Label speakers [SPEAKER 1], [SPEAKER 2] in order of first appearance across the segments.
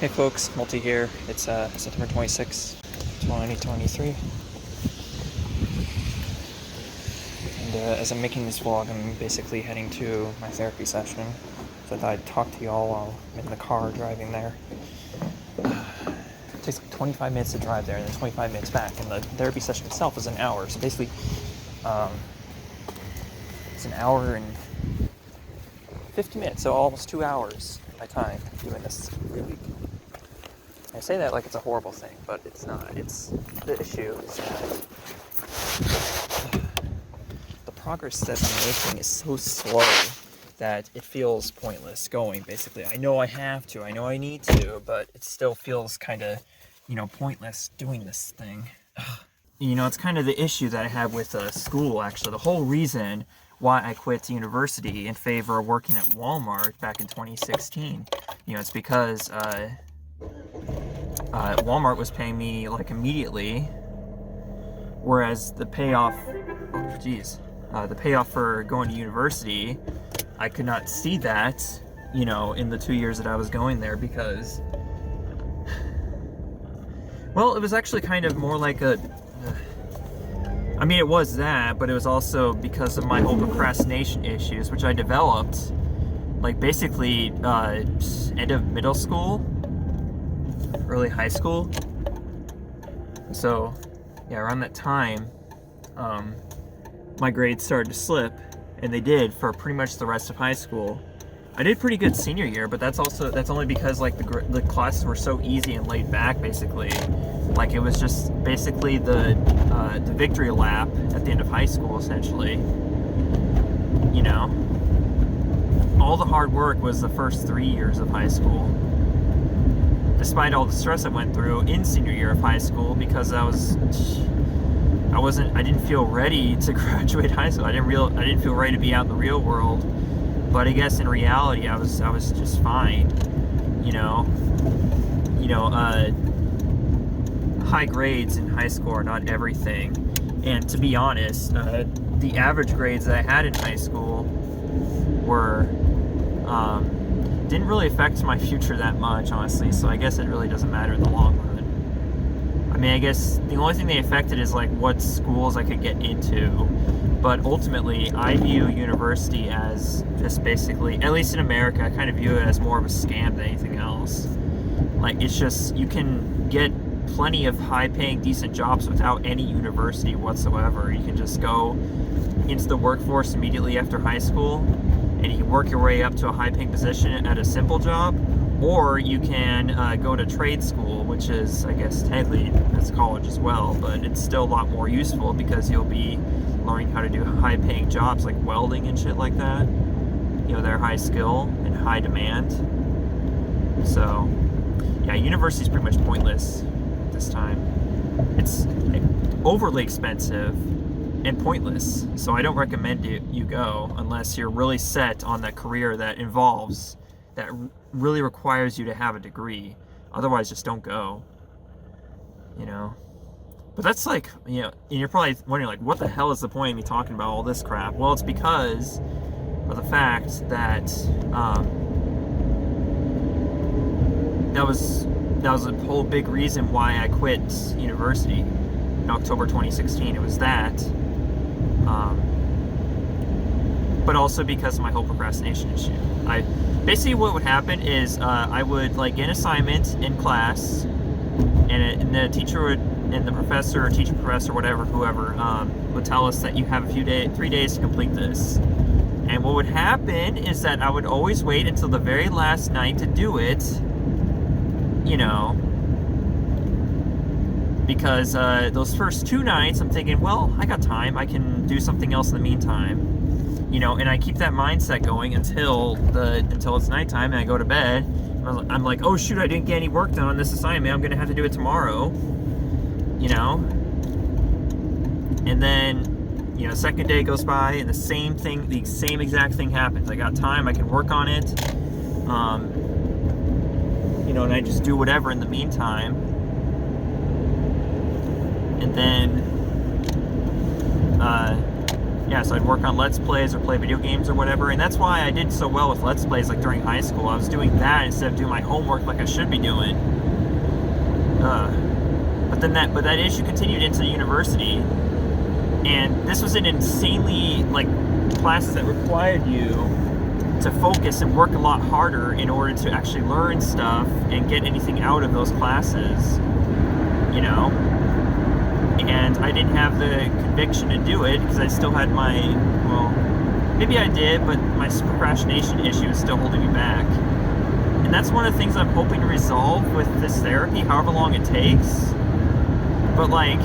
[SPEAKER 1] Hey folks, Multi here. It's September 26th, 2023. And as I'm making this vlog, I'm basically heading to my therapy session. So I thought I'd talk to y'all while I'm in the car driving there. It takes like 25 minutes to drive there and then 25 minutes back. And the therapy session itself is an hour. So basically, it's an hour and 50 minutes, so almost 2 hours of my time doing this every week. I say that like it's a horrible thing, but it's not. The issue is that the progress that I'm making is so slow that it feels pointless going, basically. I know I have to, I know I need to, but it still feels kind of, pointless doing this thing. It's kind of the issue that I have with school, actually. The whole reason why I quit university in favor of working at Walmart back in 2016, it's because Walmart was paying me like immediately, whereas the payoff for going to university, I could not see that, in the 2 years that I was going there because, well, it was actually kind of more like it was that, but it was also because of my whole procrastination issues, which I developed, like, basically, end of middle school, early high school. So, yeah, around that time, my grades started to slip, and they did for pretty much the rest of high school. I did pretty good senior year, but that's only because, like, the classes were so easy and laid back, basically. Like, it was just basically the victory lap at the end of high school, essentially. All the hard work was the first 3 years of high school. Despite all the stress I went through in senior year of high school, because I didn't feel ready to graduate high school. I didn't feel ready to be out in the real world. But I guess in reality, I was just fine. High grades in high school are not everything. And to be honest, the average grades that I had in high school didn't really affect my future that much, honestly. So I guess it really doesn't matter in the long run. I guess the only thing they affected is like what schools I could get into. But ultimately, I view university as just basically, at least in America, I kind of view it as more of a scam than anything else. Like, it's just, you can get plenty of high-paying, decent jobs without any university whatsoever. You can just go into the workforce immediately after high school, and you can work your way up to a high-paying position at a simple job, or you can go to trade school, which is, I guess, technically, that's college as well, but it's still a lot more useful because you'll be learning how to do high-paying jobs like welding and shit like that. They're high skill and high demand. So, yeah, university is pretty much pointless at this time. It's overly expensive and pointless, so I don't recommend you go unless you're really set on that career that really requires you to have a degree. Otherwise, just don't go. But that's like, and you're probably wondering, like, what the hell is the point of me talking about all this crap? Well, it's because of the fact that that was a whole big reason why I quit university in October 2016. It was that, but also because of my whole procrastination issue. Basically what would happen is I would like get an assignment in class, and the teacher would, and the professor or teacher, professor, whatever, whoever, would tell us that you have 3 days to complete this. And what would happen is that I would always wait until the very last night to do it, because those first 2 nights I'm thinking, well, I got time, I can do something else in the meantime. And I keep that mindset going until it's nighttime and I go to bed. I'm like, oh shoot, I didn't get any work done on this assignment, I'm gonna have to do it tomorrow. And then, the second day goes by and the same exact thing happens. I got time, I can work on it, and I just do whatever in the meantime. And then, yeah, so I'd work on Let's Plays or play video games or whatever, and that's why I did so well with Let's Plays, like during high school. I was doing that instead of doing my homework like I should be doing. But that issue continued into university, and this was an insanely, like, classes that required you to focus and work a lot harder in order to actually learn stuff and get anything out of those classes, you know? And I didn't have the conviction to do it because I still had my, well, maybe I did, but my procrastination issue is still holding me back. And that's one of the things I'm hoping to resolve with this therapy, however long it takes. But, like,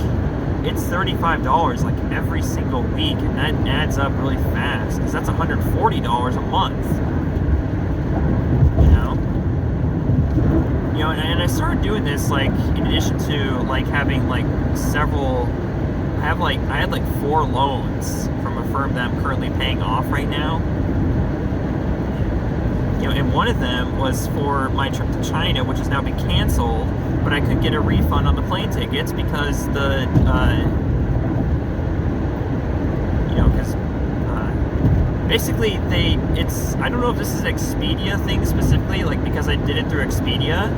[SPEAKER 1] it's $35 like every single week, and that adds up really fast because that's $140 a month. You know, and I started doing this, like, in addition to, like, having, like, several, I had like 4 loans from a firm that I'm currently paying off right now. You know, and one of them was for my trip to China, which has now been canceled, but I could get a refund on the plane tickets because the, you know, because basically I don't know if this is an Expedia thing specifically, like because I did it through Expedia,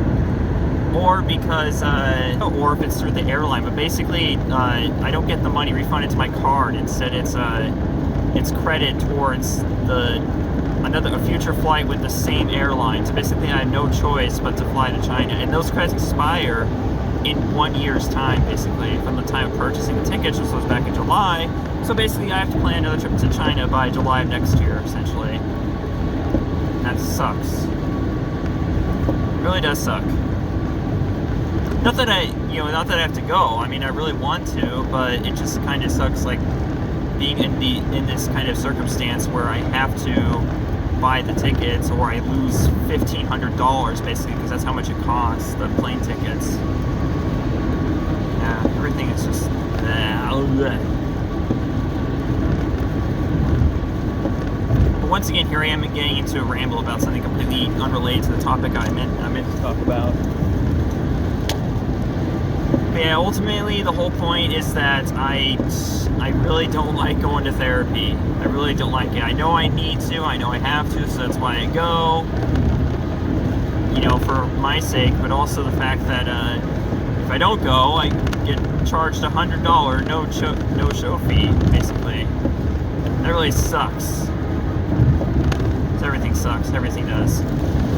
[SPEAKER 1] or because, or if it's through the airline, but basically I don't get the money refunded to my card. Instead, it's credit towards a future flight with the same airline. So basically I have no choice but to fly to China, and those credits expire in 1 year's time, basically, from the time of purchasing the tickets, which was back in July. So basically I have to plan another trip to China by July of next year, essentially. And that sucks. It really does suck. Not that I have to go. I mean, I really want to, but it just kind of sucks, like, being in this kind of circumstance where I have to buy the tickets or I lose $1,500 basically, because that's how much it costs, the plane tickets. Yeah, everything is just But once again, here I am getting into a ramble about something completely unrelated to the topic I meant to talk about. But yeah, ultimately the whole point is that I really don't like going to therapy. I really don't like it. I know I need to, I know I have to, so that's why I go, you know, for my sake, but also the fact that if I don't go, I get charged $100 no-show fee, basically. That really sucks. So everything sucks, everything does.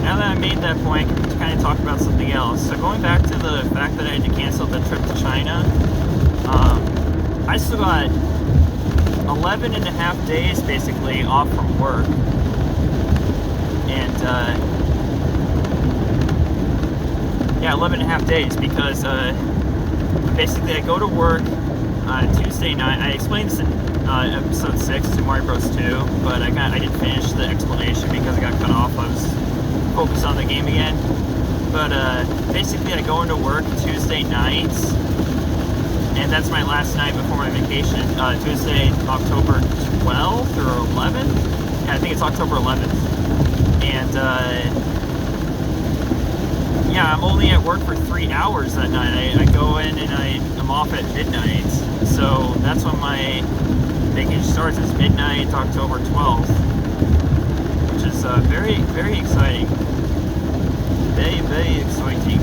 [SPEAKER 1] Now that I made that point, I can kind of talk about something else. So going back to the fact that I had to cancel the trip to China, I still got 11 and a half days basically off from work. And yeah, 11 and a half days, because basically I go to work Tuesday night. I explained this in episode 6 to Mario Bros 2, but I didn't finish the explanation because I got cut off. I was focused on the game again. But basically I go into work Tuesday nights, and that's my last night before my vacation. Tuesday, October 12th or 11th? Yeah, I think it's October 11th. And yeah, I'm only at work for 3 hours that night. I go in and I'm off at midnight. So that's when my vacation starts. It's midnight, October 12th. Which is very, very exciting. Very, very exciting.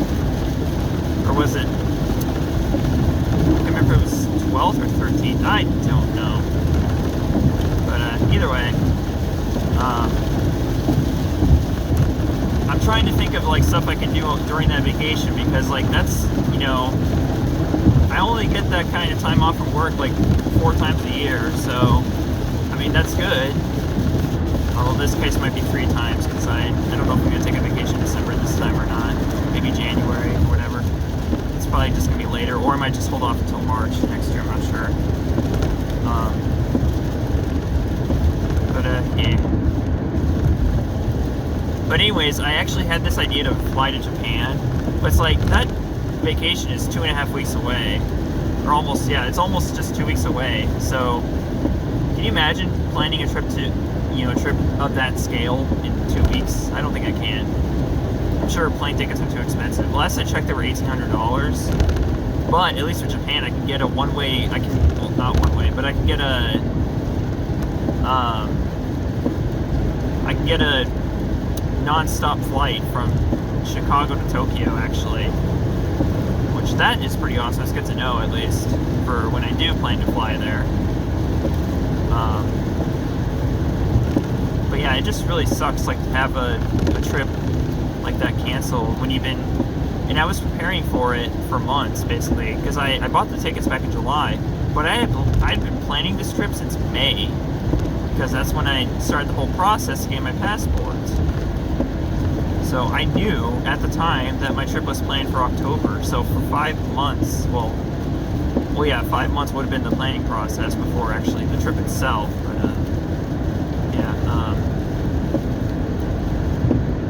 [SPEAKER 1] Or was it? I can't remember if it was 12th or 13th. I don't know. But either way, I'm trying to think of like stuff I can do during that vacation, because like that's, you know, I only get that kind of time off from work like 4 times a year. So I mean, that's good. Although this case might be 3 times, because I don't know if I'm going to take a vacation in December this time or not. Maybe January or whatever. It's probably just going to be later, or I might just hold off until March next year, I'm not sure. Yeah. But anyways, I actually had this idea to fly to Japan, but it's like, that vacation is 2.5 weeks away. Or almost, yeah, it's almost just 2 weeks away. So, can you imagine planning a trip to, you know, a trip of that scale in 2 weeks? I don't think I can. I'm sure plane tickets are too expensive. Last I checked, they were $1,800. But at least for Japan, I can get a one-way. Well, not one-way, but I can get a I can get a non-stop flight from Chicago to Tokyo, actually, which that is pretty awesome. It's good to know, at least, for when I do plan to fly there. But yeah, it just really sucks, like, to have a trip like that canceled when you've been, and I was preparing for it for months, basically, because I bought the tickets back in July, but I'd been planning this trip since May, because that's when I started the whole process to get my passport. So I knew at the time that my trip was planned for October. So for 5 months, well yeah, 5 months would have been the planning process before actually the trip itself.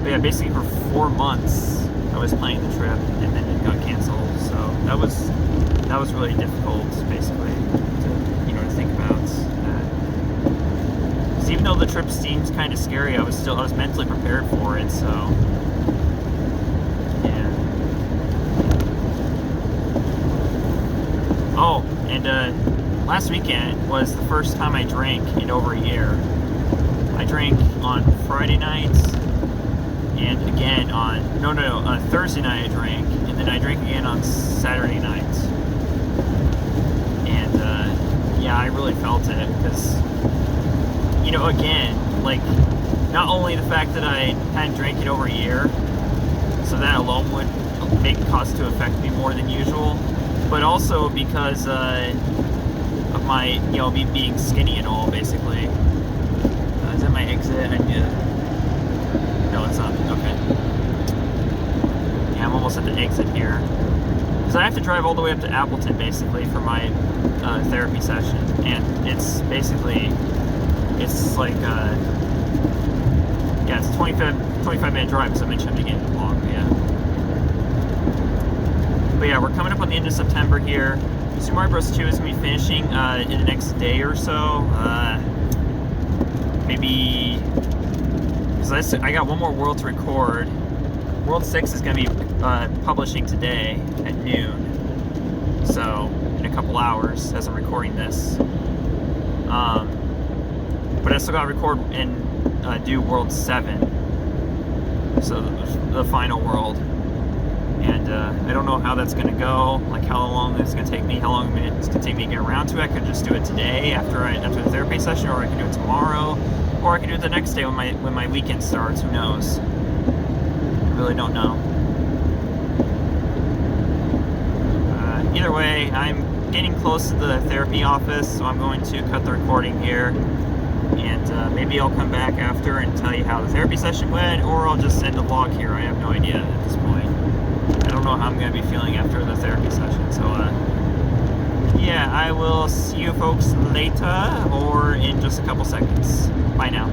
[SPEAKER 1] But yeah, basically for 4 months I was planning the trip, and then it got canceled. So that was really difficult, basically, to think about. Because even though the trip seems kind of scary, I was mentally prepared for it. So yeah. Oh, and last weekend was the first time I drank in over a year. I drank on Friday night, and again on Thursday night I drank, and then I drank again on Saturday night. And yeah, I really felt it, because again, like, not only the fact that I hadn't drank it over a year, so that alone would make it cause to affect me more than usual, but also because of my me being skinny and all, basically. Is that my exit? No, it's not. Okay. Yeah, I'm almost at the exit here. Because I have to drive all the way up to Appleton, basically, for my therapy session. And it's basically, it's like, yeah, it's a 25-minute drive, so eventually I'm going to get long, yeah. But yeah, we're coming up on the end of September here. Super Mario Bros. 2 is going to be finishing in the next day or so. Maybe, because I got one more world to record. World 6 is going to be publishing today at noon, so in a couple hours as I'm recording this. But I still got to record and do World 7, so the final world. And I don't know how that's going to go, like how long it's going to take me, how long it's going to take me to get around to it. I could just do it today after the therapy session, or I could do it tomorrow, or I could do it the next day when my weekend starts. Who knows? I really don't know. Either way, I'm getting close to the therapy office, so I'm going to cut the recording here, and maybe I'll come back after and tell you how the therapy session went, or I'll just end the vlog here. I have no idea at this point. I don't know how I'm going to be feeling after the therapy session, so yeah, I will see you folks later, or in just a couple seconds. Bye now.